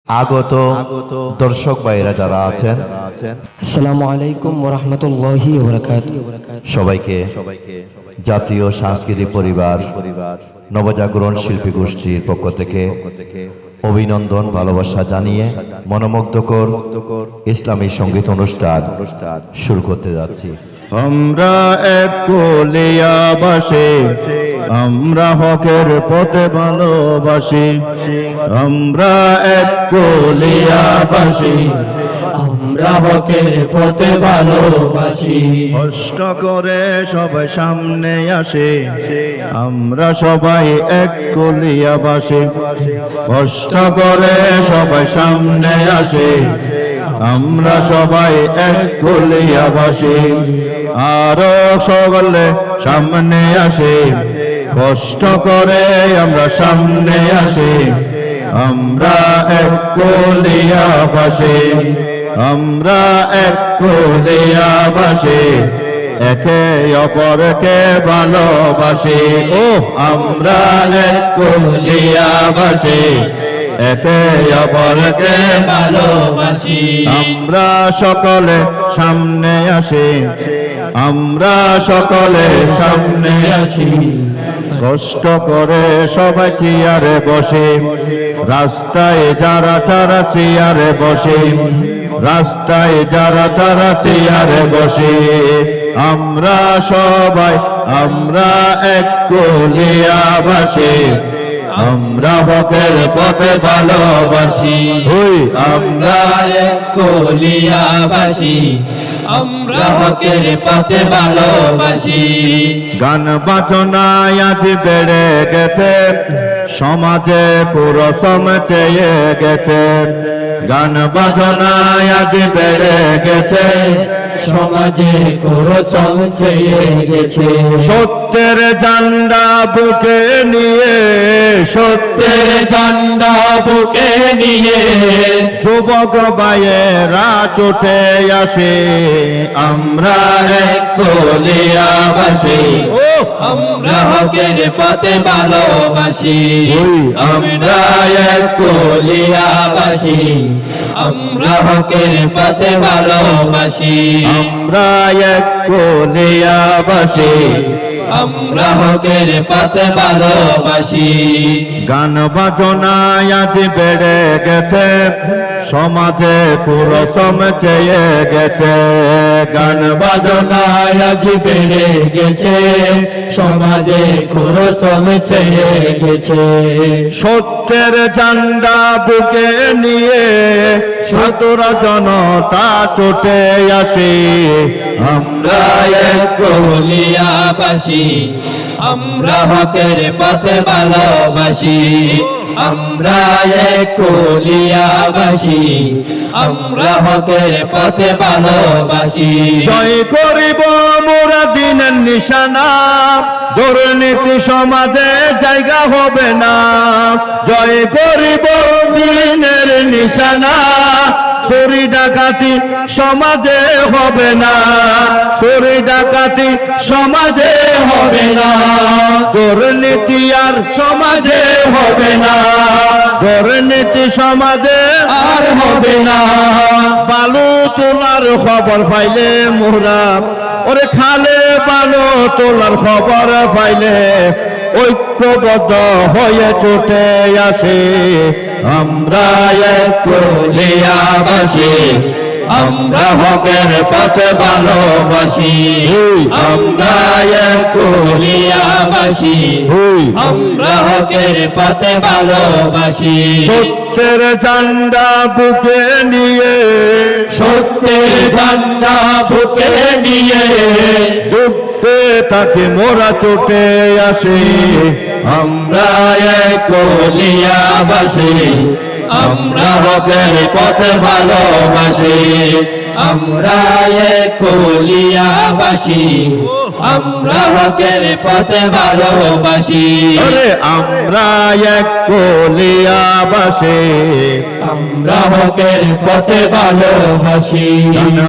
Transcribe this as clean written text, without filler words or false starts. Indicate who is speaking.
Speaker 1: আগত দর্শক ভাইরা যারা আছেন,
Speaker 2: আসসালামু আলাইকুম ওয়া রাহমাতুল্লাহি ওয়া বারাকাতুহু।
Speaker 1: সবাইকে জাতীয় সাংস্কৃতিক পরিবার নবজাগরণ শিল্পী গোষ্ঠীর পক্ষ থেকে অভিনন্দন, ভালোবাসা জানিয়ে মনোমুগ্ধকর ইসলামী সঙ্গীত অনুষ্ঠান শুরু করতে যাচ্ছি।
Speaker 3: আমরা এক কলিয়াবাসী, আমরা হকের পথে ভালোবাসি। আমরা এক কলিয়াবাসী,
Speaker 2: আমরা হকের পথে ভালোবাসি।
Speaker 3: কষ্ট করে সবাই সামনে আসে, আমরা সবাই এক কলিয়াবাসী। কষ্ট করে সবাই সামনে আসে, আমরা সবাই এক কলিয়াবাসী। আরো সকলে সামনে আসে, কষ্ট করে আমরা সামনে আসি। আমরা এক কলিয়াবাসী, আমরা এক কলিয়াবাসী, একে অপরকে ভালোবাসি। ও আমরা এক কলিয়াবাসী, একে অপরকে
Speaker 2: ভালোবাসি।
Speaker 3: আমরা সকলে সামনে আসি, আমরা সকলে সামনে আসি। কষ্ট করে সবাই চেয়ারে বসে, রাস্তায় যারা যারা চেয়ারে বসে, রাস্তায় যারা তারা চেয়ারে বসে। আমরা সবাই, আমরা এক কলিয়াবাসী, আমরা হকের পথে ভালোবাসি। ওই
Speaker 2: আমরা এক কলিয়াবাসী, আমরা হকের পথে ভালোবাসি।
Speaker 3: গান বাজনায় আজ বেড়ে গেছে, সমাজে পুরো চেয়ে গেছে। গান বাজনায় আজ বেড়ে গেছে,
Speaker 2: সমাজে পুরো চেয়ে গেছে।
Speaker 3: সত্যের ঝান্ডা বুকে নিয়ে, সত্যের
Speaker 2: ঝান্ডা বুকে নিয়ে
Speaker 3: যুবক ভাইয়েরা ছুটে আসে। আমরা এক
Speaker 2: কলিয়াবাসী,
Speaker 3: ও
Speaker 2: আমরা হকের পথে ভালোবাসি।
Speaker 3: ওই
Speaker 2: আমরা এক কলিয়াবাসী, আমরা হকের পথে ভালোবাসি।
Speaker 3: আমরা এক কলিয়াবাসী,
Speaker 2: আমরা হকের পথে ভালোবাসি।
Speaker 3: গান বাজনায় আজ বেড়ে গেছে, সমাজে পুরো চেয়ে গেছে। গান
Speaker 2: বাজনায় আজ বেড়ে গেছে, সমাজে পুরো চেয়ে গেছে।
Speaker 3: সত্যের ঝান্ডা বুকে নিয়ে শতরা জনতা ছুটে আসে।
Speaker 2: আমরা এক কলিয়াবাসী, আমরা হকের পথে ভালোবাসি। আমরা এক কলিয়াবাসী, আমরা হকের পথে ভালোবাসি।
Speaker 3: জয় করিব মোরা দিনের নিশানা, দুর্নীতি সমাজে জায়গা হবে না। জয় করিব দিনের নিশানা, চুরি ডাকাতি সমাজে হবে না। চুরি ডাকাতি সমাজে হবে না। দুর্নীতি আর সমাজে হবে না। দুর্নীতি সমাজে আর হবে না। বালু তোলার খবর পাইলে মোরা, ওরে খালে বালু তোলার খবর পাইলে ঐক্যবদ্ধ হয়ে ছুটে আসে। আমরা এক কলিয়াবাসী, আমরা হকের পথে ভালোবাসি।
Speaker 2: আমরা এক কলিয়াবাসী, আমরা হকের পথে ভালোবাসি।
Speaker 3: সত্যের ঝান্ডা বুকে নিয়ে,
Speaker 2: সত্যের ঝান্ডা বুকে নিয়ে
Speaker 3: যুদ্ধে তাকে মোরা ছুটে আসে।
Speaker 2: আমরা এক কলিয়াবাসী, আমরা হকের পথে ভালোবাসি। আমরা এক কলিয়াবাসী, আমরা হকের পথে ভালোবাসি।
Speaker 3: আরে আমরা এক কলিয়াবাসী,
Speaker 2: আমরা হকের পথে ভালোবাসি।